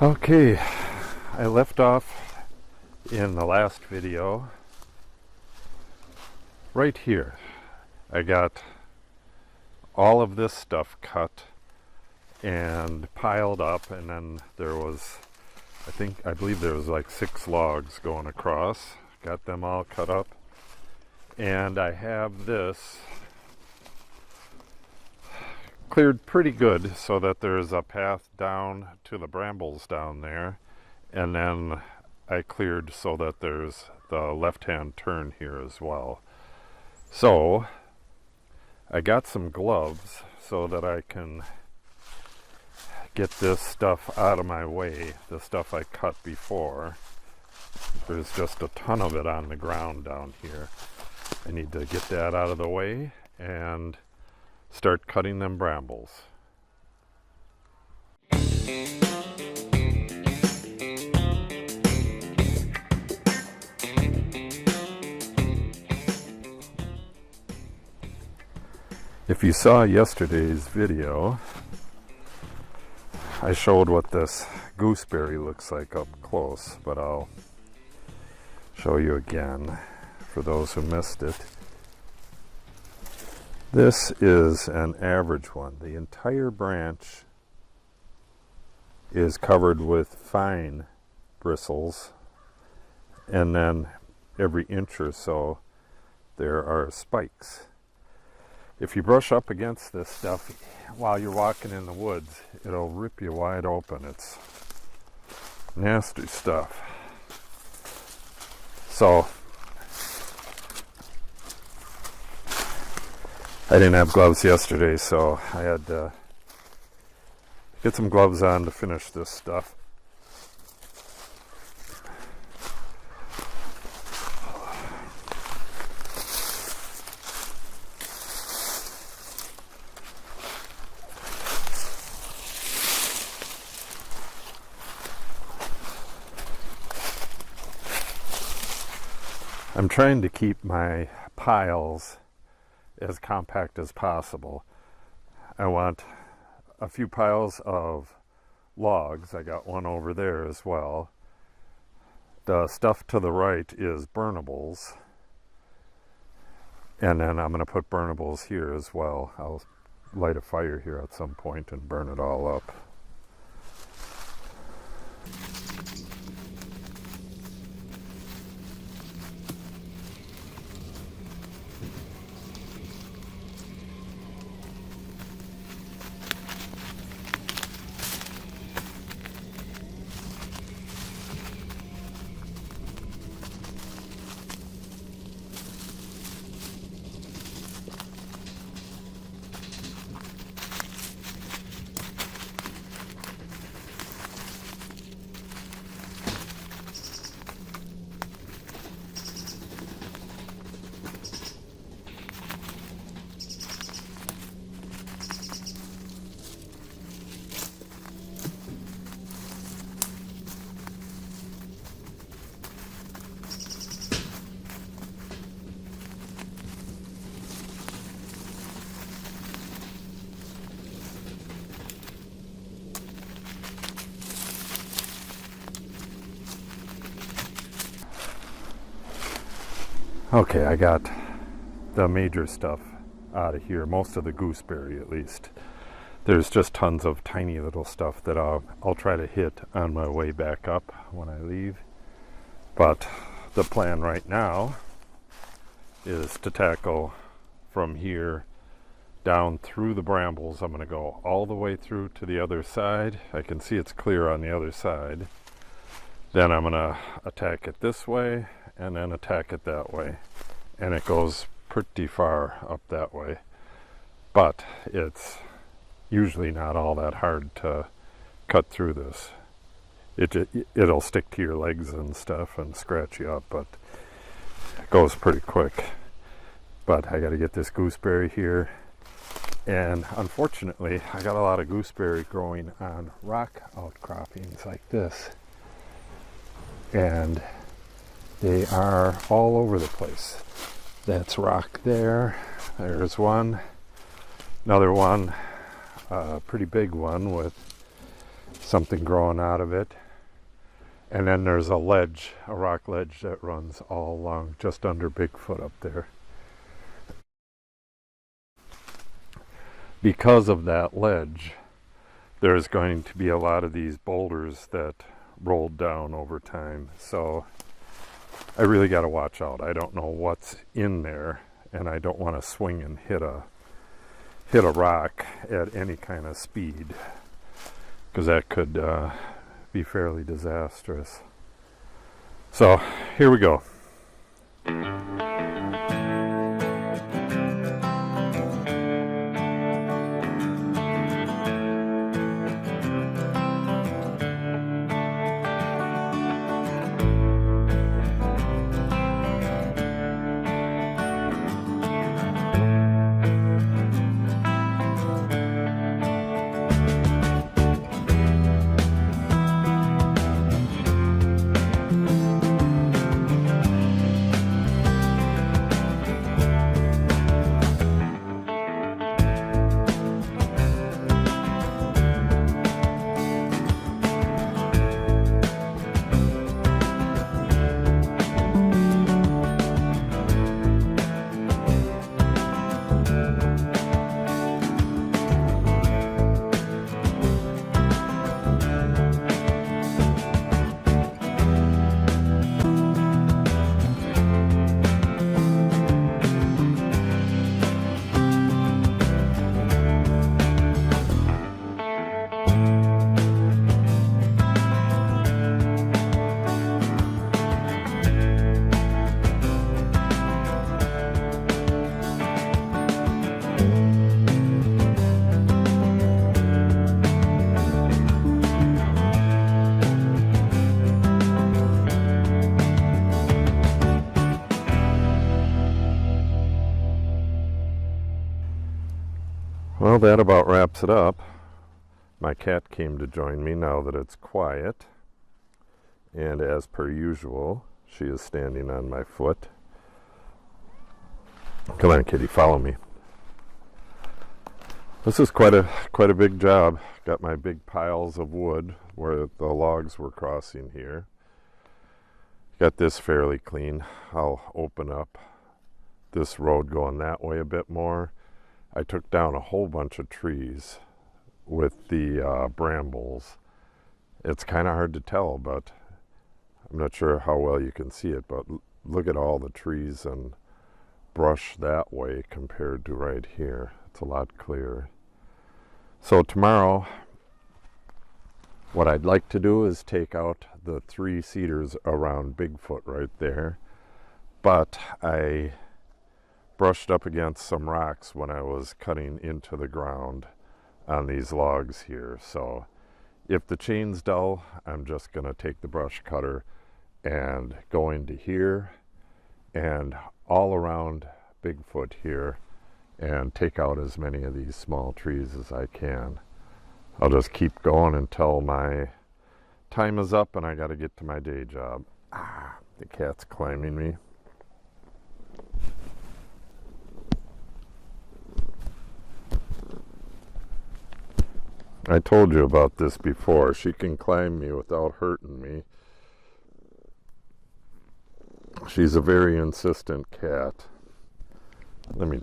Okay, I left off in the last video right here. I got all of this stuff cut and piled up, and then there was, I believe there was like 6 logs going across. Got them all cut up, and I have this cleared pretty good so that there's a path down to the brambles down there, and then I cleared so that there's the left-hand turn here as well. So I got some gloves so that I can get this stuff out of my way, the stuff I cut before. There's just a ton of it on the ground down here. I need to get that out of the way and start cutting them brambles. If you saw yesterday's video, I showed what this gooseberry looks like up close, but I'll show you again for those who missed it. This is an average one. The entire branch is covered with fine bristles, and then every inch or so there are spikes. If you brush up against this stuff while you're walking in the woods, it'll rip you wide open. It's nasty stuff. So I didn't have gloves yesterday, so I had to get some gloves on to finish this stuff. I'm trying to keep my piles as compact as possible. I want a few piles of logs. I got one over there as well. The stuff to the right is burnables, and then I'm going to put burnables here as well. I'll light a fire here at some point and burn it all up. Okay, I got the major stuff out of here, most of the gooseberry at least. There's just tons of tiny little stuff that I'll try to hit on my way back up when I leave. But the plan right now is to tackle from here down through the brambles. I'm going to go all the way through to the other side. I can see it's clear on the other side. Then I'm going to attack it this way and then attack it that way, and it goes pretty far up that way, but it's usually not all that hard to cut through this. It'll stick to your legs and stuff and scratch you up, but it goes pretty quick. But I got to get this gooseberry here, and unfortunately I got a lot of gooseberry growing on rock outcroppings like this, and they are all over the place. That's rock there. There's one. Another one, a pretty big one with something growing out of it. And then there's a ledge, a rock ledge that runs all along just under Bigfoot up there. Because of that ledge, there's going to be a lot of these boulders that rolled down over time. So I really got to watch out. I don't know what's in there, and I don't want to swing and hit a rock at any kind of speed, because that could be fairly disastrous. So here we go. Well, that about wraps it up. My cat came to join me now that it's quiet. And as per usual, she is standing on my foot. Come on, kitty, follow me. This is quite a big job. Got my big piles of wood where the logs were crossing here. Got this fairly clean. I'll open up this road going that way a bit more. I took down a whole bunch of trees with the brambles. It's kind of hard to tell, but I'm not sure how well you can see it, but look at all the trees and brush that way compared to right here. It's a lot clearer. So tomorrow, what I'd like to do is take out the 3 cedars around Bigfoot right there, but I brushed up against some rocks when I was cutting into the ground on these logs here. So if the chain's dull, I'm just going to take the brush cutter and go into here and all around Bigfoot here and take out as many of these small trees as I can. I'll just keep going until my time is up and I got to get to my day job. The cat's climbing me. I told you about this before. She can climb me without hurting me. She's a very insistent cat. Let me...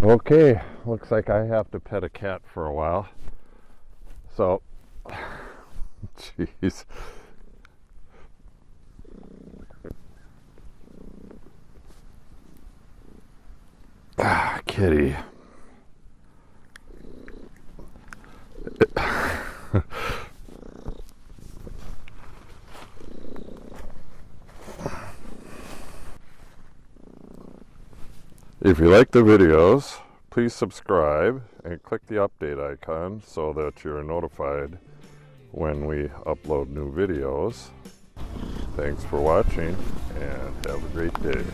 Okay, looks like I have to pet a cat for a while. So, jeez. Kitty. If you like the videos, please subscribe and click the update icon so that you're notified when we upload new videos. Thanks for watching and have a great day.